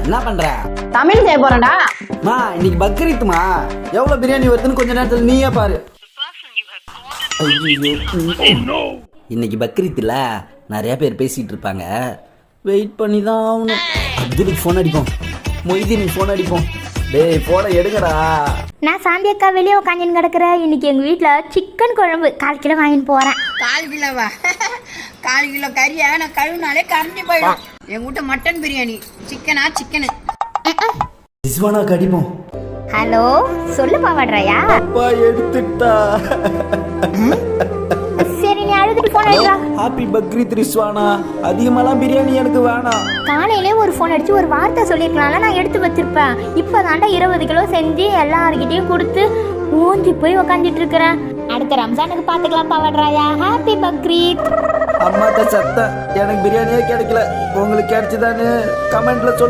என்ன பண்ற? தமிழ் செய்ய போறேன்டா. இன்னைக்கு பக்ரீத்துமா, எவ்வளவு பிரியாணி வருதுன்னு கொஞ்ச நேரத்துல நீயே பாரு. இன்னைக்கு பக்ரீத் இல்ல, நிறைய பேர் பேசிட்டு இருப்பாங்க. வெயிட் பண்ணி தான் ஆகணும். அப்துலுக்கு ஃபோன் அடிப்போம், மொய்தீனுக்கு ஃபோன் அடிப்போம். டேய் போன எடுங்கடா. நான் சாந்தி அக்கா வெளியே உட்காந்துன்னு கிடக்குறேன். இன்னைக்கு எங்கள் வீட்டில் சிக்கன் குழம்பு 1/4 கிலோ வாங்கின்னு போகிறேன். 1/4 கிலோவா? 1/4 கிலோ கறியா? நான் கழுவினாலே கரைஞ்சி போயிடும். எங்கள் வீட்டு மட்டன் பிரியாணி. சிக்கனு ரிஸ்வானாக்கு அடிப்போம். ஹலோ, சொல்லு பாவாடுறாயா? அப்பா எடுத்துட்டா. சரி, நீ அழுதுட்டு ஃபோன் அடிக்கிறா. ஹாப்பி பக்ரீத் ரிஸ்வானா. அதிகமாலாம் பிரியாணி எனக்கு வேணாம். காலையிலே ஒரு ஃபோன் அடிச்சு ஒரு வார்த்தை சொல்லியிருக்கலாம்ல, நான் எடுத்து வச்சிருப்பேன். இப்போ தாண்டா 20 கிலோ செஞ்சு எல்லாருக்கிட்டையும் கொடுத்து ஊஞ்சி போய் உக்காந்துட்டு இருக்கிறேன். அடுத்த ரம்ஜானுக்கு பார்த்துக்கலாம் பாவாடுறாயா. ஹாப்பி பக்ரீத். அம்மாட்ட சத்தம், எனக்கு பிரியாணியே கிடைக்கல, உங்களுக்கு கிடைச்சுதான்னு கமெண்ட்ல சொல்லு.